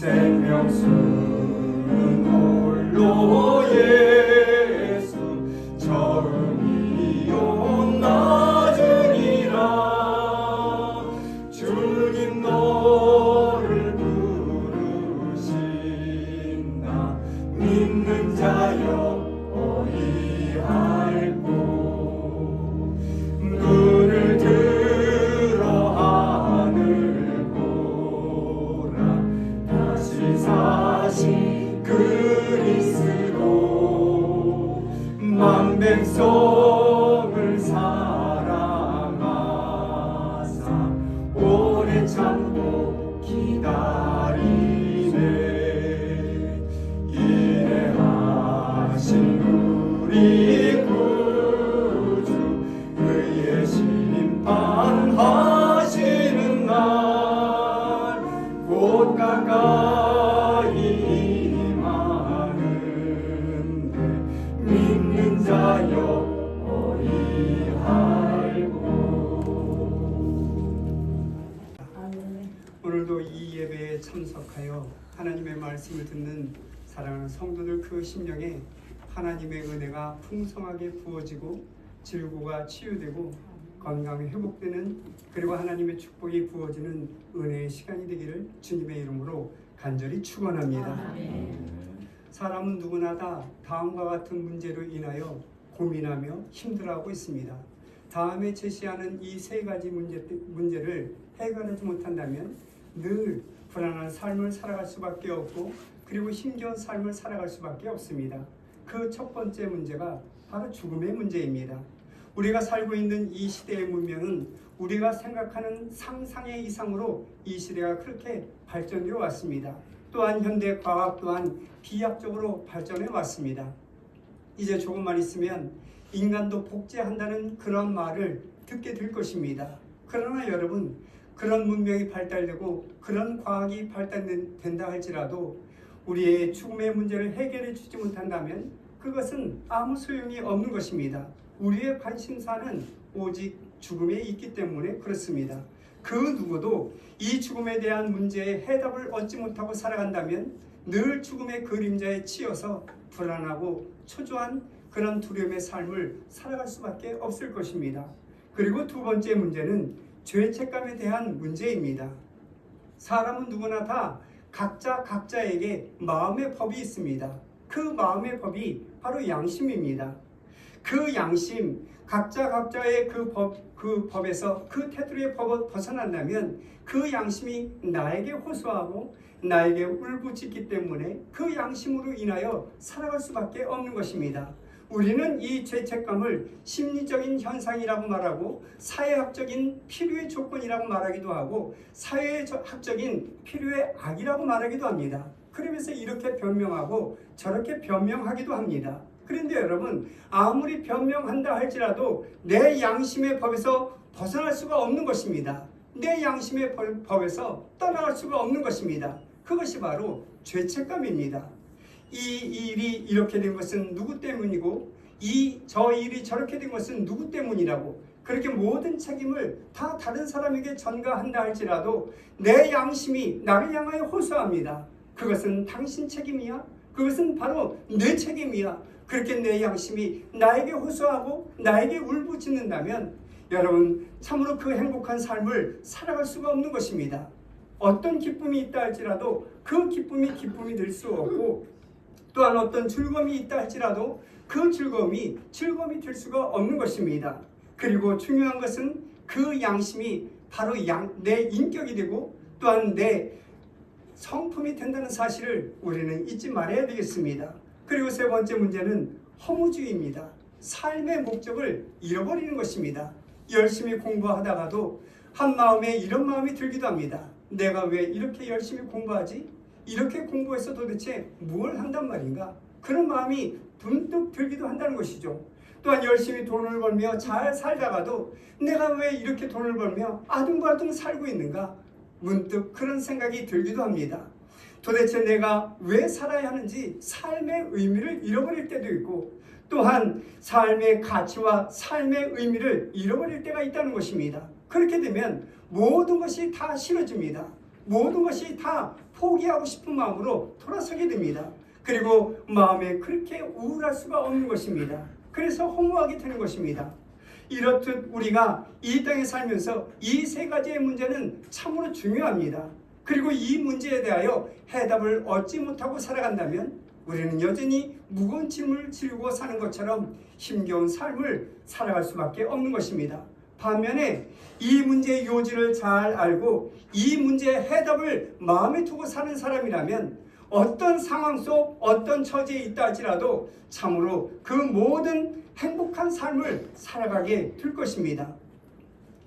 생명수는 홀로 예수 처음이요 나중이라 주님 너를 부르신다 믿는 자여 어이할꼬 눈을 들어 하늘 보라 다시 사신 그리스도 만 백성을 사랑하사 오래 참고 기다리네 인내하신 우리 구주 그의 심판하시는 날 곧 가까이 임하는데 믿는 자여 어이할꼬. 오늘도 이 예배에 참석하여 하나님의 말씀을 듣는 사랑하는 성도들 그 심령에 하나님의 은혜가 풍성하게 부어지고 질고가 치유되고 건강이 회복되는 그리고 하나님의 축복이 부어지는 은혜의 시간이 되기를 주님의 이름으로 간절히 축원합니다. 사람은 누구나 다 다음과 같은 문제로 인하여 고민하며 힘들어하고 있습니다. 다음에 제시하는 이 세 가지 문제를 해결하지 못한다면 늘 불안한 삶을 살아갈 수밖에 없고 그리고 힘겨운 삶을 살아갈 수밖에 없습니다. 그 첫 번째 문제가 바로 죽음의 문제입니다. 우리가 살고 있는 이 시대의 문명은 우리가 생각하는 상상의 이상으로 이 시대가 그렇게 발전되어 왔습니다. 또한 현대 과학 또한 비약적으로 발전해 왔습니다. 이제 조금만 있으면 인간도 복제한다는 그런 말을 듣게 될 것입니다. 그러나 여러분, 그런 문명이 발달되고 그런 과학이 발달된다 할지라도 우리의 죽음의 문제를 해결해 주지 못한다면 그것은 아무 소용이 없는 것입니다. 우리의 관심사는 오직 죽음에 있기 때문에 그렇습니다. 그 누구도 이 죽음에 대한 문제에 해답을 얻지 못하고 살아간다면 늘 죽음의 그림자에 치여서 불안하고 초조한 그런 두려움의 삶을 살아갈 수밖에 없을 것입니다. 그리고 두 번째 문제는 죄책감에 대한 문제입니다. 사람은 누구나 다 각자에게 마음의 법이 있습니다. 그 마음의 법이 바로 양심입니다. 그 양심, 각자의 그 법에서 그 테두리의 법을 벗어난다면 그 양심이 나에게 호소하고 나에게 울부짖기 때문에 그 양심으로 인하여 살아갈 수밖에 없는 것입니다. 우리는 이 죄책감을 심리적인 현상이라고 말하고 사회학적인 필요의 조건이라고 말하기도 하고 사회학적인 필요의 악이라고 말하기도 합니다. 그러면서 이렇게 변명하고 저렇게 변명하기도 합니다. 그런데 여러분, 아무리 변명한다 할지라도 내 양심의 법에서 벗어날 수가 없는 것입니다. 내 양심의 법에서 떠나갈 수가 없는 것입니다. 그것이 바로 죄책감입니다. 이 일이 이렇게 된 것은 누구 때문이고 저 일이 저렇게 된 것은 누구 때문이라고 그렇게 모든 책임을 다 다른 사람에게 전가한다 할지라도 내 양심이 나를 향하여 호소합니다. 그것은 당신 책임이야? 그것은 바로 내 책임이야. 그렇게 내 양심이 나에게 호소하고 나에게 울부짖는다면 여러분 참으로 그 행복한 삶을 살아갈 수가 없는 것입니다. 어떤 기쁨이 있다 할지라도 그 기쁨이 될 수 없고 또한 어떤 즐거움이 있다 할지라도 그 즐거움이 될 수가 없는 것입니다. 그리고 중요한 것은 그 양심이 바로 내 인격이 되고 또한 내 성품이 된다는 사실을 우리는 잊지 말아야 되겠습니다. 그리고 세 번째 문제는 허무주의입니다. 삶의 목적을 잃어버리는 것입니다. 열심히 공부하다가도 한마음에 이런 마음이 들기도 합니다. 내가 왜 이렇게 열심히 공부하지? 이렇게 공부해서 도대체 뭘 한단 말인가? 그런 마음이 문득 들기도 한다는 것이죠. 또한 열심히 돈을 벌며 잘 살다가도 내가 왜 이렇게 돈을 벌며 아둥바둥 살고 있는가? 문득 그런 생각이 들기도 합니다. 도대체 내가 왜 살아야 하는지 삶의 의미를 잃어버릴 때도 있고 또한 삶의 가치와 삶의 의미를 잃어버릴 때가 있다는 것입니다. 그렇게 되면 모든 것이 다 싫어집니다. 모든 것이 다 포기하고 싶은 마음으로 돌아서게 됩니다. 그리고 마음에 그렇게 우울할 수가 없는 것입니다. 그래서 허무하게 되는 것입니다. 이렇듯 우리가 이 땅에 살면서 이 세 가지의 문제는 참으로 중요합니다. 그리고 이 문제에 대하여 해답을 얻지 못하고 살아간다면 우리는 여전히 무거운 짐을 지르고 사는 것처럼 힘겨운 삶을 살아갈 수밖에 없는 것입니다. 반면에 이 문제의 요지를 잘 알고 이 문제의 해답을 마음에 두고 사는 사람이라면 어떤 상황 속 어떤 처지에 있다 할지라도 참으로 그 모든 행복한 삶을 살아가게 될 것입니다.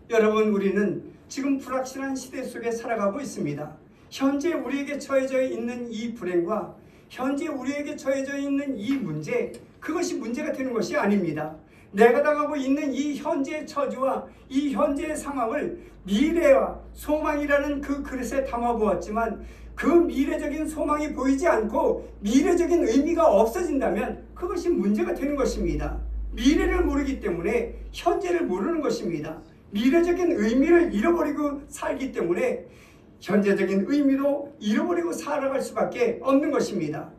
여러분, 우리는 지금 불확실한 시대 속에 살아가고 있습니다. 현재 우리에게 처해져 있는 이 불행과 현재 우리에게 처해져 있는 이 문제, 그것이 문제가 되는 것이 아닙니다. 내가 당하고 있는 이 현재의 처지와 이 현재의 상황을 미래와 소망이라는 그 그릇에 담아보았지만 그 미래적인 소망이 보이지 않고 미래적인 의미가 없어진다면 그것이 문제가 되는 것입니다. 미래를 모르기 때문에 현재를 모르는 것입니다. 미래적인 의미를 잃어버리고 살기 때문에 현재적인 의미도 잃어버리고 살아갈 수밖에 없는 것입니다.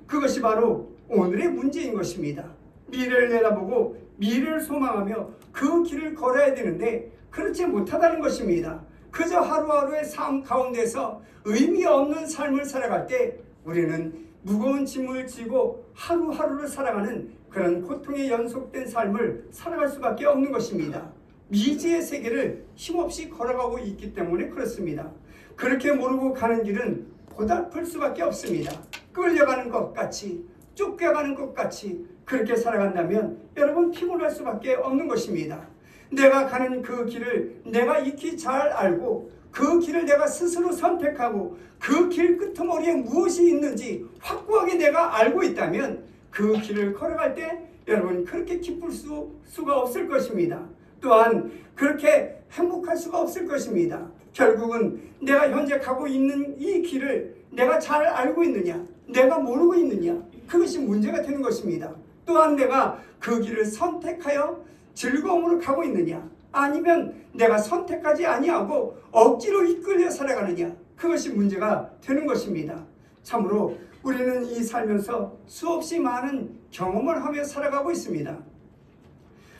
그것이 바로 오늘의 문제인 것입니다. 미래를 내다보고 미래를 소망하며 그 길을 걸어야 되는데 그렇지 못하다는 것입니다. 그저 하루하루의 삶 가운데서 의미 없는 삶을 살아갈 때 우리는 무거운 짐을 지고 하루하루를 살아가는 그런 고통의 연속된 삶을 살아갈 수밖에 없는 것입니다. 미지의 세계를 힘없이 걸어가고 있기 때문에 그렇습니다. 그렇게 모르고 가는 길은 고달플 수밖에 없습니다. 끌려가는 것 같이, 쫓겨가는 것 같이 그렇게 살아간다면 여러분 피곤할 수밖에 없는 것입니다. 내가 가는 그 길을 내가 익히 잘 알고 그 길을 내가 스스로 선택하고 그 길 끄트머리에 무엇이 있는지 확고하게 내가 알고 있다면 그 길을 걸어갈 때 여러분 그렇게 기쁠 수가 없을 것입니다. 또한 그렇게 행복할 수가 없을 것입니다. 결국은 내가 현재 가고 있는 이 길을 내가 잘 알고 있느냐, 내가 모르고 있느냐, 그것이 문제가 되는 것입니다. 또한 내가 그 길을 선택하여 즐거움으로 가고 있느냐, 아니면 내가 선택하지 아니하고 억지로 이끌려 살아가느냐, 그것이 문제가 되는 것입니다. 참으로 우리는 이 살면서 수없이 많은 경험을 하며 살아가고 있습니다.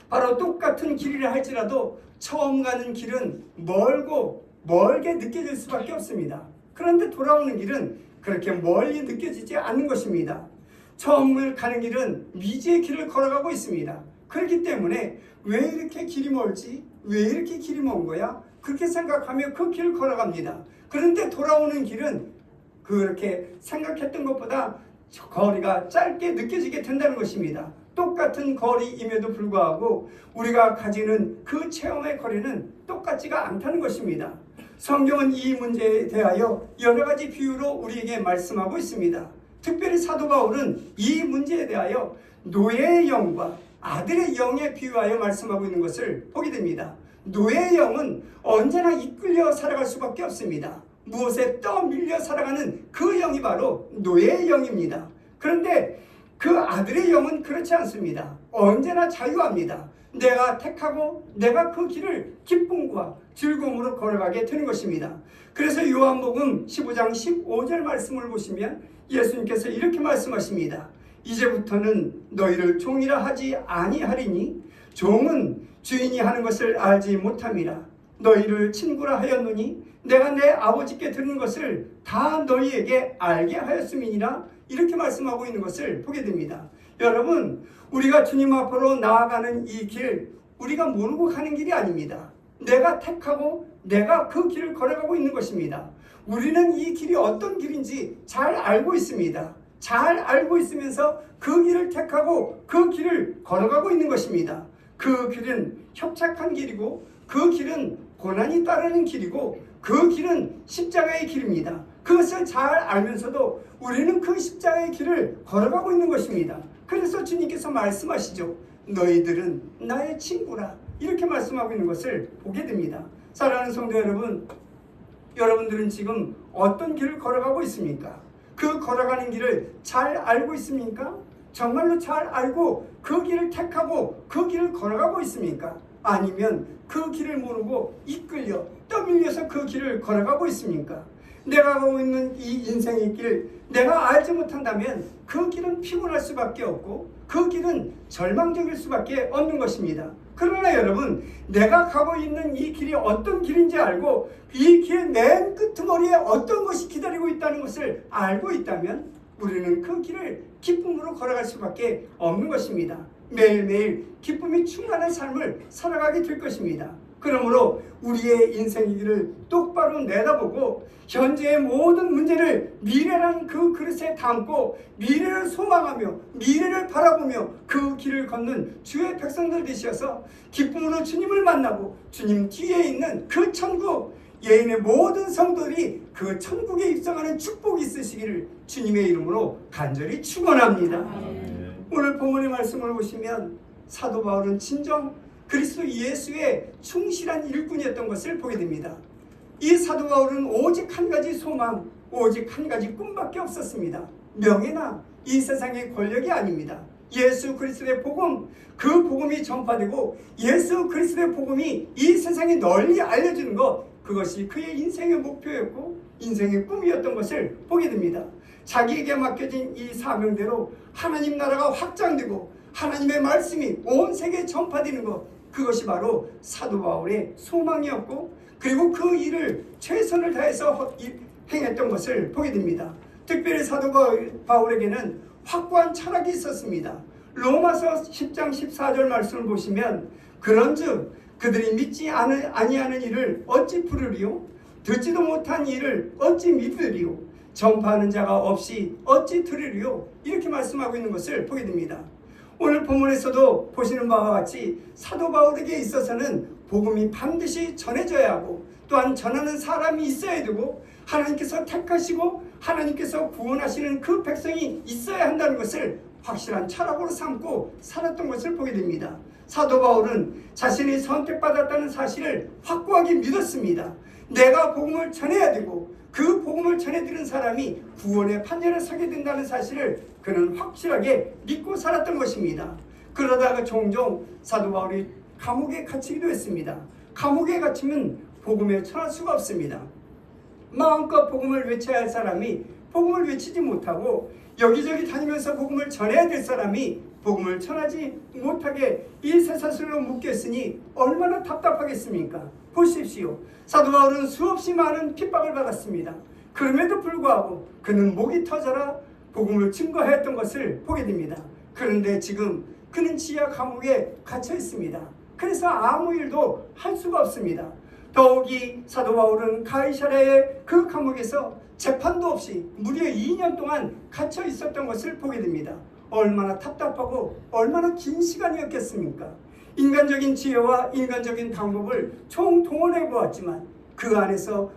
바로 똑같은 길이라 할지라도 처음 가는 길은 멀고 멀게 느껴질 수밖에 없습니다. 그런데 돌아오는 길은 그렇게 멀리 느껴지지 않는 것입니다. 처음 가는 길은 미지의 길을 걸어가고 있습니다. 그렇기 때문에 왜 이렇게 길이 멀지? 왜 이렇게 길이 먼 거야? 그렇게 생각하며 그 길을 걸어갑니다. 그런데 돌아오는 길은 그렇게 생각했던 것보다 거리가 짧게 느껴지게 된다는 것입니다. 똑같은 거리임에도 불구하고 우리가 가지는 그 체험의 거리는 똑같지가 않다는 것입니다. 성경은 이 문제에 대하여 여러 가지 비유로 우리에게 말씀하고 있습니다. 특별히 사도 바울은 이 문제에 대하여 노예의 영과 아들의 영에 비유하여 말씀하고 있는 것을 보게 됩니다. 노예의 영은 언제나 이끌려 살아갈 수밖에 없습니다. 무엇에 떠밀려 살아가는 그 영이 바로 노예의 영입니다. 그런데 그 아들의 영은 그렇지 않습니다. 언제나 자유합니다. 내가 택하고 내가 그 길을 기쁨과 즐거움으로 걸어가게 되는 것입니다. 그래서 요한복음 15장 15절 말씀을 보시면 예수님께서 이렇게 말씀하십니다. 이제부터는 너희를 종이라 하지 아니하리니 종은 주인이 하는 것을 알지 못함이라. 너희를 친구라 하였노니 내가 내 아버지께 들은 것을 다 너희에게 알게 하였음이니라. 이렇게 말씀하고 있는 것을 보게 됩니다. 여러분, 우리가 주님 앞으로 나아가는 이 길, 우리가 모르고 가는 길이 아닙니다. 내가 택하고 내가 그 길을 걸어가고 있는 것입니다. 우리는 이 길이 어떤 길인지 잘 알고 있습니다. 잘 알고 있으면서 그 길을 택하고 그 길을 걸어가고 있는 것입니다. 그 길은 협착한 길이고 그 길은 고난이 따르는 길이고 그 길은 십자가의 길입니다. 그것을 잘 알면서도 우리는 그 십자가의 길을 걸어가고 있는 것입니다. 그래서 주님께서 말씀하시죠. 너희들은 나의 친구라. 이렇게 말씀하고 있는 것을 보게 됩니다. 사랑하는 성도 여러분, 여러분들은 지금 어떤 길을 걸어가고 있습니까? 그 걸어가는 길을 잘 알고 있습니까? 정말로 잘 알고 그 길을 택하고 그 길을 걸어가고 있습니까? 아니면 그 길을 모르고 이끌려 떠밀려서 그 길을 걸어가고 있습니까? 내가 가고 있는 이 인생의 길, 내가 알지 못한다면 그 길은 피곤할 수밖에 없고 그 길은 절망적일 수밖에 없는 것입니다. 그러나 여러분, 내가 가고 있는 이 길이 어떤 길인지 알고 이 길의 맨 끄트머리에 어떤 것이 기다리고 있다는 것을 알고 있다면 우리는 그 길을 기쁨으로 걸어갈 수밖에 없는 것입니다. 매일매일 기쁨이 충만한 삶을 살아가게 될 것입니다. 그러므로 우리의 인생의 길을 똑바로 내다보고 현재의 모든 문제를 미래라는 그 그릇에 담고 미래를 소망하며 미래를 바라보며 그 길을 걷는 주의 백성들 되셔서 기쁨으로 주님을 만나고 주님 뒤에 있는 그 천국, 예인의 모든 성도들이 그 천국에 입성하는 축복이 있으시기를 주님의 이름으로 간절히 축원합니다. 오늘 본문의 말씀을 보시면 사도 바울은 진정 그리스도 예수의 충실한 일꾼이었던 것을 보게 됩니다. 이 사도 바울은 오직 한 가지 소망, 오직 한 가지 꿈밖에 없었습니다. 명예나 이 세상의 권력이 아닙니다. 예수 그리스도의 복음, 그 복음이 전파되고 예수 그리스도의 복음이 이 세상에 널리 알려지는 것, 그것이 그의 인생의 목표였고 인생의 꿈이었던 것을 보게 됩니다. 자기에게 맡겨진 이 사명대로 하나님 나라가 확장되고 하나님의 말씀이 온 세계에 전파되는 것, 그것이 바로 사도 바울의 소망이었고 그리고 그 일을 최선을 다해서 행했던 것을 보게 됩니다. 특별히 사도 바울에게는 확고한 철학이 있었습니다. 로마서 10장 14절 말씀을 보시면 그런즉 그들이 믿지 아니하는 일을 어찌 부르리요? 듣지도 못한 일을 어찌 믿으리요? 전파하는 자가 없이 어찌 들으리요? 이렇게 말씀하고 있는 것을 보게 됩니다. 오늘 본문에서도 보시는 바와 같이 사도 바울에게 있어서는 복음이 반드시 전해져야 하고 또한 전하는 사람이 있어야 되고 하나님께서 택하시고 하나님께서 구원하시는 그 백성이 있어야 한다는 것을 확실한 철학으로 삼고 살았던 것을 보게 됩니다. 사도 바울은 자신이 선택받았다는 사실을 확고하게 믿었습니다. 내가 복음을 전해야 되고 그 복음을 전해드리는 사람이 구원의 판전에 서게 된다는 사실을 그는 확실하게 믿고 살았던 것입니다. 그러다가 종종 사도 바울이 감옥에 갇히기도 했습니다. 감옥에 갇히면 복음에 전할 수가 없습니다. 마음껏 복음을 외쳐야 할 사람이 복음을 외치지 못하고 여기저기 다니면서 복음을 전해야 될 사람이 복음을 전하지 못하게 이 쇠사슬로 묶였으니 얼마나 답답하겠습니까? 보십시오. 사도 바울은 수없이 많은 핍박을 받았습니다. 그럼에도 불구하고 그는 목이 터져라 복음을 증거했던 것을 보게 됩니다. 그런데 지금 그는 지하 감옥에 갇혀 있습니다. 그래서 아무 일도 할 수가 없습니다. 더욱이 사도 바울은 가이사랴의 그 감옥에서 재판도 없이 무려 2년 동안 갇혀 있었던 것을 보게 됩니다. 얼마나 답답하고 얼마나 긴 시간이었겠습니까? 인간적인 지혜와 인간적인 방법을 총동원해 보았지만 그 안에서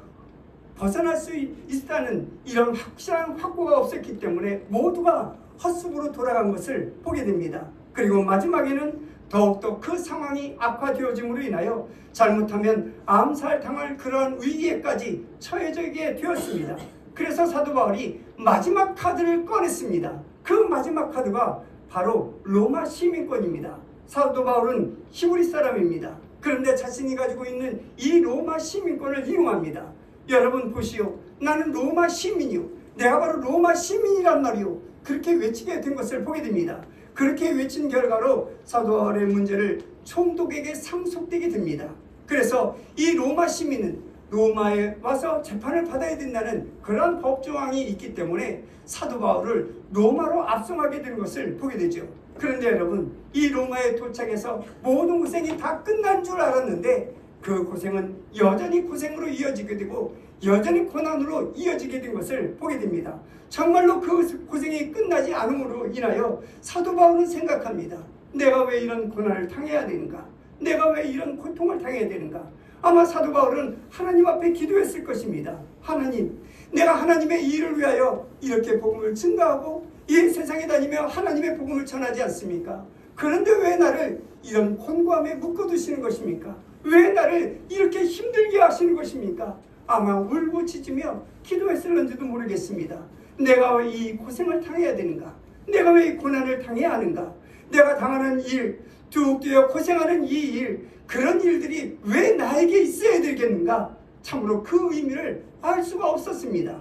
벗어날 수 있다는 이런 확실한 확고가 없었기 때문에 모두가 헛수고로 돌아간 것을 보게 됩니다. 그리고 마지막에는 더욱더 그 상황이 악화되어짐으로 인하여 잘못하면 암살당할 그러한 위기에까지 처해지게 되었습니다. 그래서 사도 바울이 마지막 카드를 꺼냈습니다. 그 마지막 카드가 바로 로마 시민권입니다. 사도 바울은 히브리 사람입니다. 그런데 자신이 가지고 있는 이 로마 시민권을 이용합니다. 여러분 보시오. 나는 로마 시민이요. 내가 바로 로마 시민이란 말이요. 그렇게 외치게 된 것을 보게 됩니다. 그렇게 외친 결과로 사도 바울의 문제를 총독에게 상속되게 됩니다. 그래서 이 로마 시민은 로마에 와서 재판을 받아야 된다는 그런 법조항이 있기 때문에 사도 바울을 로마로 압송하게 되는 것을 보게 되죠. 그런데 여러분, 이 로마에 도착해서 모든 고생이 다 끝난 줄 알았는데 그 고생은 여전히 고생으로 이어지게 되고 여전히 고난으로 이어지게 된 것을 보게 됩니다. 정말로 그 고생이 끝나지 않음으로 인하여 사도 바울은 생각합니다. 내가 왜 이런 고난을 당해야 되는가? 내가 왜 이런 고통을 당해야 되는가? 아마 사도 바울은 하나님 앞에 기도했을 것입니다. 하나님, 내가 하나님의 일을 위하여 이렇게 복음을 증거하고 이 세상에 다니며 하나님의 복음을 전하지 않습니까? 그런데 왜 나를 이런 곤고함에 묶어두시는 것입니까? 왜 나를 이렇게 힘들게 하시는 것입니까? 아마 울부짖으며 기도했을런지도 모르겠습니다. 내가 왜 이 고생을 당해야 되는가? 내가 왜 이 고난을 당해야 하는가? 내가 당하는 일, 뚝뚝 고생하는 이 일, 그런 일들이 왜 나에게 있어야 되겠는가? 참으로 그 의미를 알 수가 없었습니다.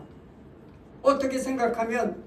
어떻게 생각하면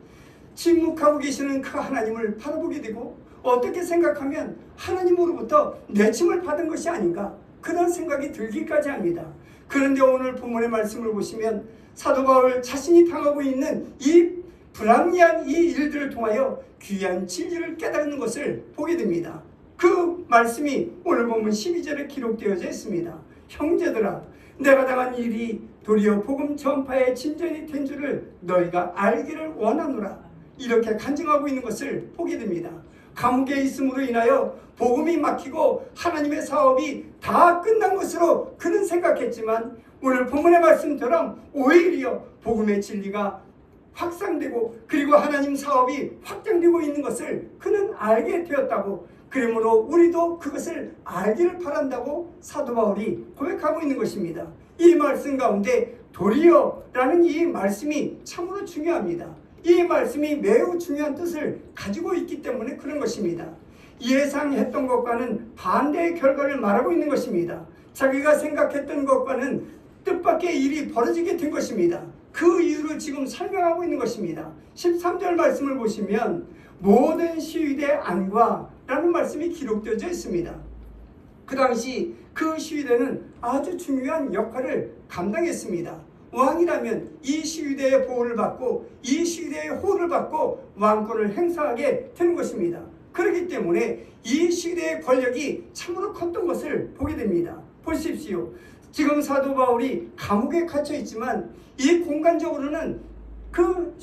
침묵하고 계시는 그 하나님을 바라보게 되고, 어떻게 생각하면 하나님으로부터 내침을 받은 것이 아닌가, 그런 생각이 들기까지 합니다. 그런데 오늘 본문의 말씀을 보시면 사도 바울 자신이 당하고 있는 이 불합리한 이 일들을 통하여 귀한 진리를 깨닫는 것을 보게 됩니다. 그 말씀이 오늘 보면 12절에 기록되어져 있습니다. 형제들아, 내가 당한 일이 도리어 복음 전파의 진전이 된 줄을 너희가 알기를 원하노라, 이렇게 간증하고 있는 것을 보게 됩니다. 감옥에 있음으로 인하여 복음이 막히고 하나님의 사업이 다 끝난 것으로 그는 생각했지만, 오늘 본문의 말씀처럼 오히려 복음의 진리가 확산되고 그리고 하나님 사업이 확장되고 있는 것을 그는 알게 되었다고, 그러므로 우리도 그것을 알기를 바란다고 사도 바울이 고백하고 있는 것입니다. 이 말씀 가운데 도리어라는 이 말씀이 참으로 중요합니다. 이 말씀이 매우 중요한 뜻을 가지고 있기 때문에 그런 것입니다. 예상했던 것과는 반대의 결과를 말하고 있는 것입니다. 자기가 생각했던 것과는 뜻밖의 일이 벌어지게 된 것입니다. 그 이유를 지금 설명하고 있는 것입니다. 13절 말씀을 보시면 모든 시위대 안과 라는 말씀이 기록되어져 있습니다. 그 당시 그 시위대는 아주 중요한 역할을 감당했습니다. 왕이라면 이 시위대의 보호를 받고 이 시위대의 호를 받고 왕권을 행사하게 되는 것입니다. 그렇기 때문에 이 시위대의 권력이 참으로 컸던 것을 보게 됩니다. 보십시오. 지금 사도 바울이 감옥에 갇혀 있지만 이 공간적으로는 그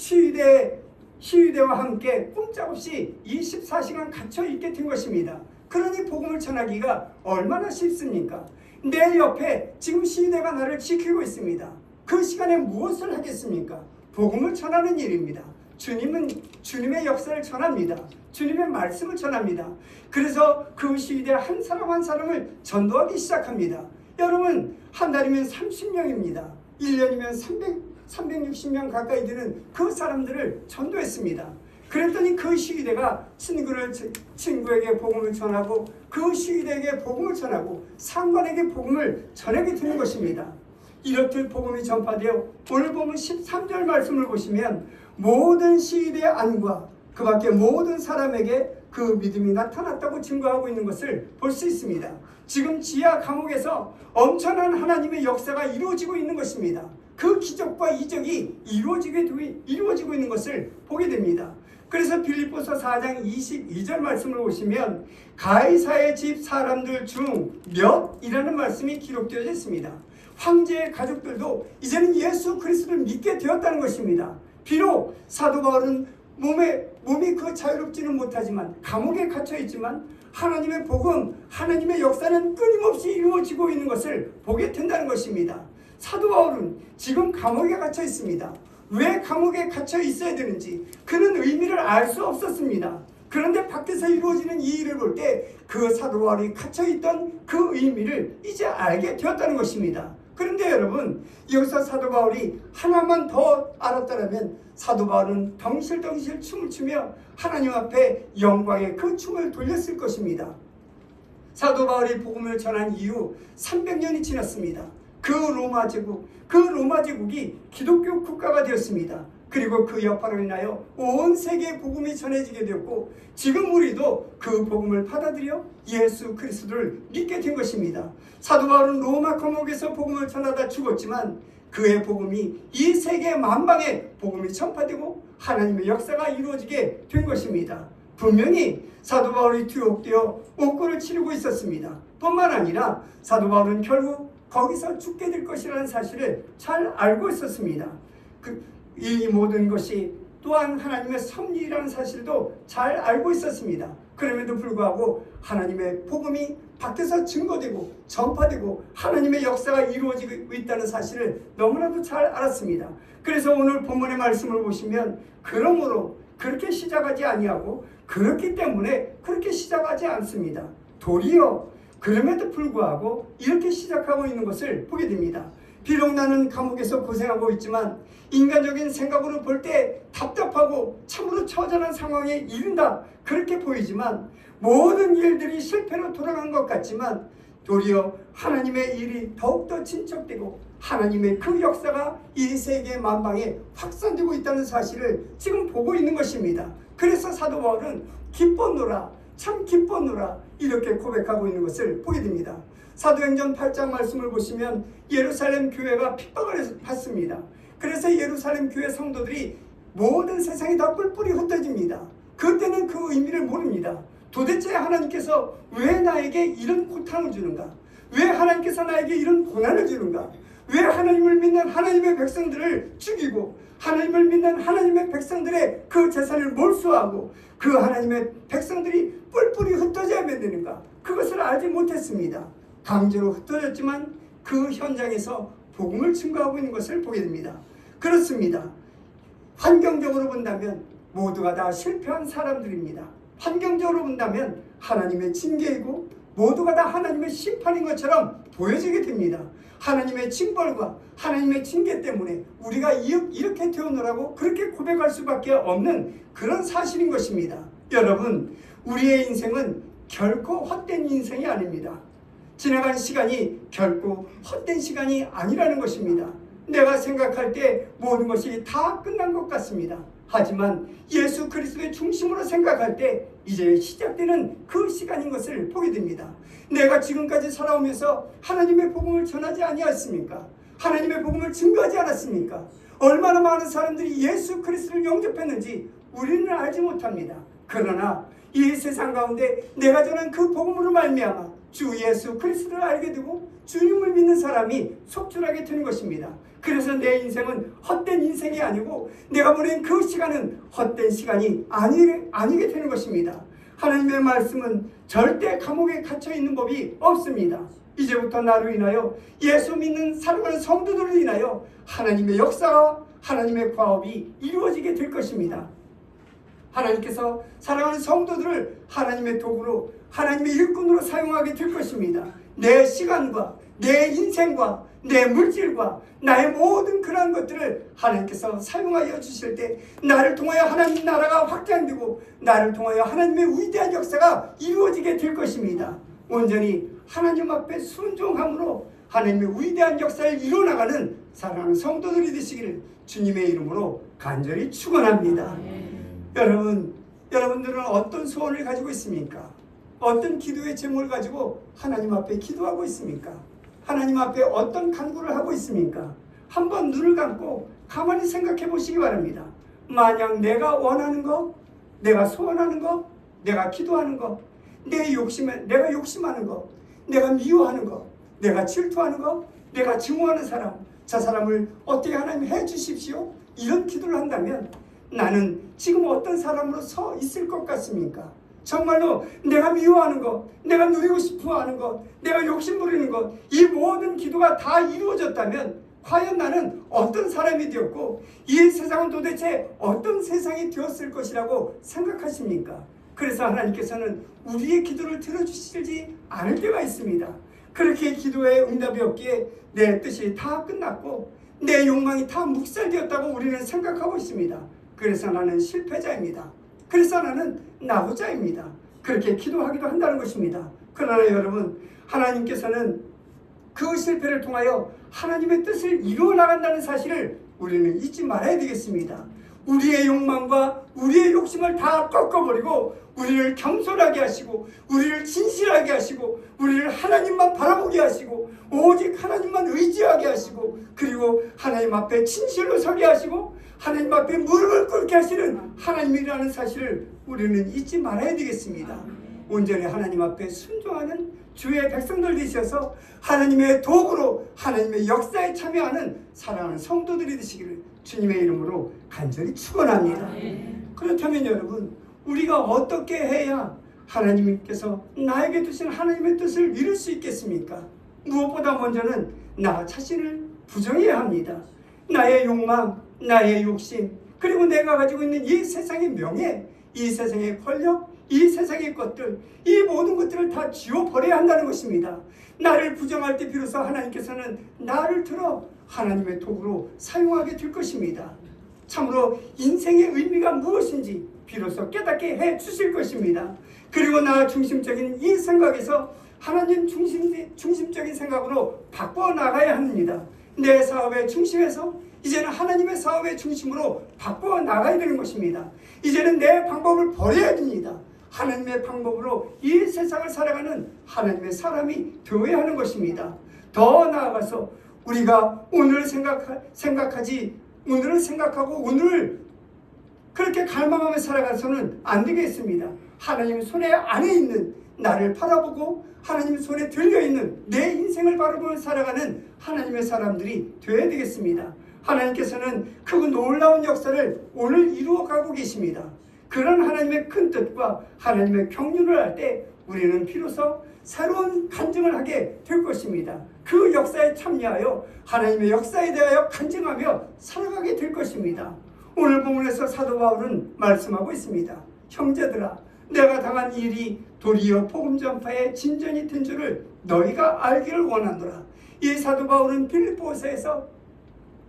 시위대와 함께 꼼짝없이 24시간 갇혀 있게 된 것입니다. 그러니 복음을 전하기가 얼마나 쉽습니까? 내 옆에 지금 시위대가 나를 지키고 있습니다. 그 시간에 무엇을 하겠습니까? 복음을 전하는 일입니다. 주님은 주님의 역사를 전합니다. 주님의 말씀을 전합니다. 그래서 그 시위대 한 사람 한 사람을 전도하기 시작합니다. 여러분, 한 달이면 30명입니다. 1년이면 360명 가까이 되는 그 사람들을 전도했습니다. 그랬더니 그 시위대가 친구에게 복음을 전하고 그 시위대에게 복음을 전하고 상관에게 복음을 전하게 되는 것입니다. 이렇게 복음이 전파되어 오늘 보면 13절 말씀을 보시면 모든 시위대 안과 그 밖에 모든 사람에게 그 믿음이 나타났다고 증거하고 있는 것을 볼 수 있습니다. 지금 지하 감옥에서 엄청난 하나님의 역사가 이루어지고 있는 것입니다. 그 기적과 이적이 이루어지고 있는 것을 보게 됩니다. 그래서 빌립보서 4장 22절 말씀을 보시면 가이사의 집 사람들 중 몇이라는 말씀이 기록되어 있습니다. 황제의 가족들도 이제는 예수 그리스도를 믿게 되었다는 것입니다. 비록 사도 바울은 몸이 그 자유롭지는 못하지만 감옥에 갇혀 있지만 하나님의 복음, 하나님의 역사는 끊임없이 이루어지고 있는 것을 보게 된다는 것입니다. 사도 바울은 지금 감옥에 갇혀 있습니다. 왜 감옥에 갇혀 있어야 되는지 그는 의미를 알 수 없었습니다. 그런데 밖에서 이루어지는 이 일을 볼 때 그 사도 바울이 갇혀 있던 그 의미를 이제 알게 되었다는 것입니다. 그런데 여러분, 여기서 사도 바울이 하나만 더 알았다면 사도 바울은 덩실덩실 춤을 추며 하나님 앞에 영광의 그 춤을 돌렸을 것입니다. 사도 바울이 복음을 전한 이후 300년이 지났습니다. 그 로마 제국이 기독교 국가가 되었습니다. 그리고 그 여파로 인하여 온 세계에 복음이 전해지게 되었고 지금 우리도 그 복음을 받아들여 예수 그리스도를 믿게 된 것입니다. 사도 바울은 로마 감옥에서 복음을 전하다 죽었지만 그의 복음이 이 세계 만방에 복음이 전파되고 하나님의 역사가 이루어지게 된 것입니다. 분명히 사도 바울이 투옥되어 옥고를 치르고 있었습니다. 뿐만 아니라 사도 바울은 결국 거기서 죽게 될 것이라는 사실을 잘 알고 있었습니다. 이 모든 것이 또한 하나님의 섭리라는 사실도 잘 알고 있었습니다. 그럼에도 불구하고 하나님의 복음이 밖에서 증거되고 전파되고 하나님의 역사가 이루어지고 있다는 사실을 너무나도 잘 알았습니다. 그래서 오늘 본문의 말씀을 보시면 그러므로 그렇게 시작하지 아니하고 그렇기 때문에 그렇게 시작하지 않습니다. 도리어 그럼에도 불구하고 이렇게 시작하고 있는 것을 보게 됩니다. 비록 나는 감옥에서 고생하고 있지만 인간적인 생각으로 볼 때 답답하고 참으로 처절한 상황에 이른다 그렇게 보이지만 모든 일들이 실패로 돌아간 것 같지만 도리어 하나님의 일이 더욱더 진척되고 하나님의 그 역사가 이 세계 만방에 확산되고 있다는 사실을 지금 보고 있는 것입니다. 그래서 사도 바울은 기뻤노라, 참 기뻤노라 이렇게 고백하고 있는 것을 보게 됩니다. 사도행전 8장 말씀을 보시면 예루살렘 교회가 핍박을 받습니다. 그래서 예루살렘 교회 성도들이 모든 세상이 다 뿔뿔이 흩어집니다. 그때는 그 의미를 모릅니다. 도대체 하나님께서 왜 나에게 이런 고통을 주는가? 왜 하나님께서 나에게 이런 고난을 주는가? 왜 하나님을 믿는 하나님의 백성들을 죽이고 하나님을 믿는 하나님의 백성들의 그 재산을 몰수하고 그 하나님의 백성들이 뿔뿔이 흩어져야 되는가? 그것을 알지 못했습니다. 강제로 흩어졌지만 그 현장에서 복음을 증거하고 있는 것을 보게 됩니다. 그렇습니다. 환경적으로 본다면 모두가 다 실패한 사람들입니다. 환경적으로 본다면 하나님의 징계이고 모두가 다 하나님의 심판인 것처럼 보여지게 됩니다. 하나님의 징벌과 하나님의 징계 때문에 우리가 이렇게 태어나라고 그렇게 고백할 수밖에 없는 그런 사실인 것입니다. 여러분, 우리의 인생은 결코 헛된 인생이 아닙니다. 지나간 시간이 결코 헛된 시간이 아니라는 것입니다. 내가 생각할 때 모든 것이 다 끝난 것 같습니다. 하지만 예수 그리스도의 중심으로 생각할 때 이제 시작되는 그 시간인 것을 보게 됩니다. 내가 지금까지 살아오면서 하나님의 복음을 전하지 아니하였습니까? 하나님의 복음을 증거하지 않았습니까? 얼마나 많은 사람들이 예수 그리스도를 영접했는지 우리는 알지 못합니다. 그러나 이 세상 가운데 내가 전한 그 복음으로 말미암아 주 예수 그리스도를 알게 되고 주님을 믿는 사람이 속출하게 되는 것입니다. 그래서 내 인생은 헛된 인생이 아니고 내가 보낸 그 시간은 헛된 시간이 아니게 되는 것입니다. 하나님의 말씀은 절대 감옥에 갇혀있는 법이 없습니다. 이제부터 나로 인하여 예수 믿는 사랑하는 성도들을 인하여 하나님의 역사와 하나님의 과업이 이루어지게 될 것입니다. 하나님께서 사랑하는 성도들을 하나님의 도구로 하나님의 일꾼으로 사용하게 될 것입니다. 내 시간과 내 인생과 내 물질과 나의 모든 그러한 것들을 하나님께서 사용하여 주실 때 나를 통하여 하나님 나라가 확장되고 나를 통하여 하나님의 위대한 역사가 이루어지게 될 것입니다. 온전히 하나님 앞에 순종함으로 하나님의 위대한 역사를 이루어나가는 사랑하는 성도들이 되시기를 주님의 이름으로 간절히 축원합니다. 여러분들은 어떤 소원을 가지고 있습니까? 어떤 기도의 제목을 가지고 하나님 앞에 기도하고 있습니까? 하나님 앞에 어떤 간구를 하고 있습니까? 한번 눈을 감고 가만히 생각해 보시기 바랍니다. 만약 내가 원하는 것, 내가 소원하는 것, 내가 기도하는 것, 내가 욕심하는 것, 내가 미워하는 것, 내가 질투하는 것, 내가 증오하는 사람, 저 사람을 어떻게 하나님 해 주십시오. 이런 기도를 한다면 나는 지금 어떤 사람으로 서 있을 것 같습니까? 정말로 내가 미워하는 것, 내가 누리고 싶어하는 것, 내가 욕심 부리는 것, 이 모든 기도가 다 이루어졌다면 과연 나는 어떤 사람이 되었고 이 세상은 도대체 어떤 세상이 되었을 것이라고 생각하십니까? 그래서 하나님께서는 우리의 기도를 들어주시지 않을 때가 있습니다. 그렇게 기도에 응답이 없기에 내 뜻이 다 끝났고 내 욕망이 다 묵살되었다고 우리는 생각하고 있습니다. 그래서 나는 실패자입니다. 그래서 나는 나부자입니다. 그렇게 기도하기도 한다는 것입니다. 그러나 여러분, 하나님께서는 그 실패를 통하여 하나님의 뜻을 이루어 나간다는 사실을 우리는 잊지 말아야 되겠습니다. 우리의 욕망과 우리의 욕심을 다 꺾어버리고 우리를 겸손하게 하시고 우리를 진실하게 하시고 우리를 하나님만 바라보게 하시고 오직 하나님만 의지하게 하시고 그리고 하나님 앞에 진실로 서게 하시고 하나님 앞에 무릎을 꿇게 하시는 하나님이라는 사실을 우리는 잊지 말아야 되겠습니다. 온전히 하나님 앞에 순종하는 주의 백성들 되셔서 하나님의 도구로 하나님의 역사에 참여하는 사랑하는 성도들이 되시기를 주님의 이름으로 간절히 축원합니다. 그렇다면 여러분, 우리가 어떻게 해야 하나님께서 나에게 두신 하나님의 뜻을 이룰 수 있겠습니까? 무엇보다 먼저는 나 자신을 부정해야 합니다. 나의 욕망, 나의 욕심, 그리고 내가 가지고 있는 이 세상의 명예, 이 세상의 권력, 이 세상의 것들, 이 모든 것들을 다 지워버려야 한다는 것입니다. 나를 부정할 때 비로소 하나님께서는 나를 들어 하나님의 도구로 사용하게 될 것입니다. 참으로 인생의 의미가 무엇인지 비로소 깨닫게 해 주실 것입니다. 그리고 나 중심적인 이 생각에서 하나님 중심적인 생각으로 바꿔 나가야 합니다. 내 사업의 중심에서 이제는 하나님의 사업의 중심으로 바꾸어 나가야 되는 것입니다. 이제는 내 방법을 버려야 됩니다. 하나님의 방법으로 이 세상을 살아가는 하나님의 사람이 되어야 하는 것입니다. 더 나아가서 우리가 오늘을 생각하고 오늘을 그렇게 갈망하며 살아가서는 안 되겠습니다. 하나님 손에 안에 있는 나를 바라보고 하나님 손에 들려있는 내 인생을 바라보며 살아가는 하나님의 사람들이 되어야 되겠습니다. 하나님께서는 그 놀라운 역사를 오늘 이루어가고 계십니다. 그런 하나님의 큰 뜻과 하나님의 경륜을 할 때 우리는 비로소 새로운 간증을 하게 될 것입니다. 그 역사에 참여하여 하나님의 역사에 대하여 간증하며 살아가게 될 것입니다. 오늘 본문에서 사도 바울은 말씀하고 있습니다. 형제들아, 내가 당한 일이 도리어 복음 전파의 진전이 된 줄을 너희가 알기를 원하노라. 이 사도 바울은 빌립보서에서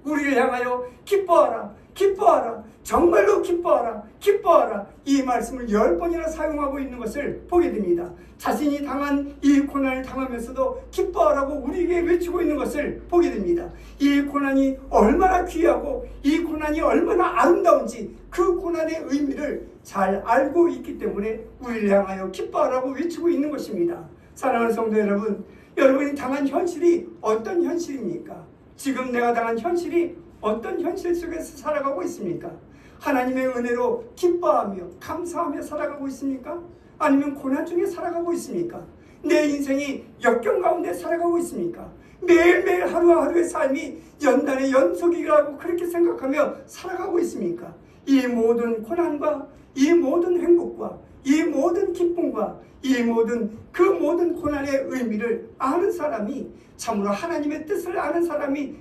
우리를 향하여 기뻐하라, 기뻐하라, 정말로 기뻐하라, 기뻐하라, 이 말씀을 10번이나 사용하고 있는 것을 보게 됩니다. 자신이 당한 이 고난을 당하면서도 기뻐하라고 우리에게 외치고 있는 것을 보게 됩니다. 이 고난이 얼마나 귀하고 이 고난이 얼마나 아름다운지 그 고난의 의미를 잘 알고 있기 때문에 우리를 향하여 기뻐하라고 외치고 있는 것입니다. 사랑하는 성도 여러분, 여러분이 당한 현실이 어떤 현실입니까? 지금 내가 당한 현실이 어떤 현실 속에서 살아가고 있습니까? 하나님의 은혜로 기뻐하며 감사하며 살아가고 있습니까? 아니면 고난 중에 살아가고 있습니까? 내 인생이 역경 가운데 살아가고 있습니까? 매일매일 하루하루의 삶이 연단의 연속이라고 그렇게 생각하며 살아가고 있습니까? 이 모든 고난과 이 모든 행복과 이 모든 기쁨과 이 그 모든 고난의 의미를 아는 사람이 참으로 하나님의 뜻을 아는 사람이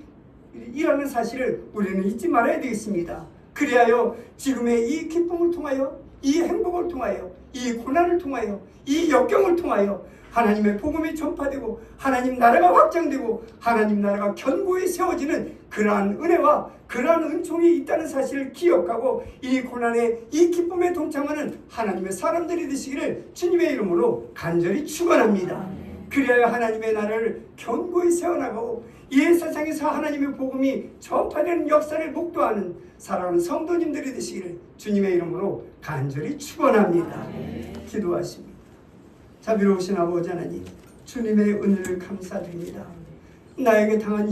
이라는 사실을 우리는 잊지 말아야 되겠습니다. 그리하여 지금의 이 기쁨을 통하여 이 행복을 통하여 이 고난을 통하여 이 역경을 통하여 하나님의 복음이 전파되고 하나님 나라가 확장되고 하나님 나라가 견고히 세워지는 그러한 은혜와 그러한 은총이 있다는 사실을 기억하고 이 고난에 이 기쁨에 동참하는 하나님의 사람들이 되시기를 주님의 이름으로 간절히 축원합니다. 그래야 하나님의 나라를 견고히 세워나가고 이 세상에서 하나님의 복음이 전파되는 역사를 목도하는 사랑하는 성도님들이 되시기를 주님의 이름으로 간절히 축원합니다. 기도하십니다. 자비로우신 아버지 하나님, 주님의 은혜를 감사드립니다. 나에게 당한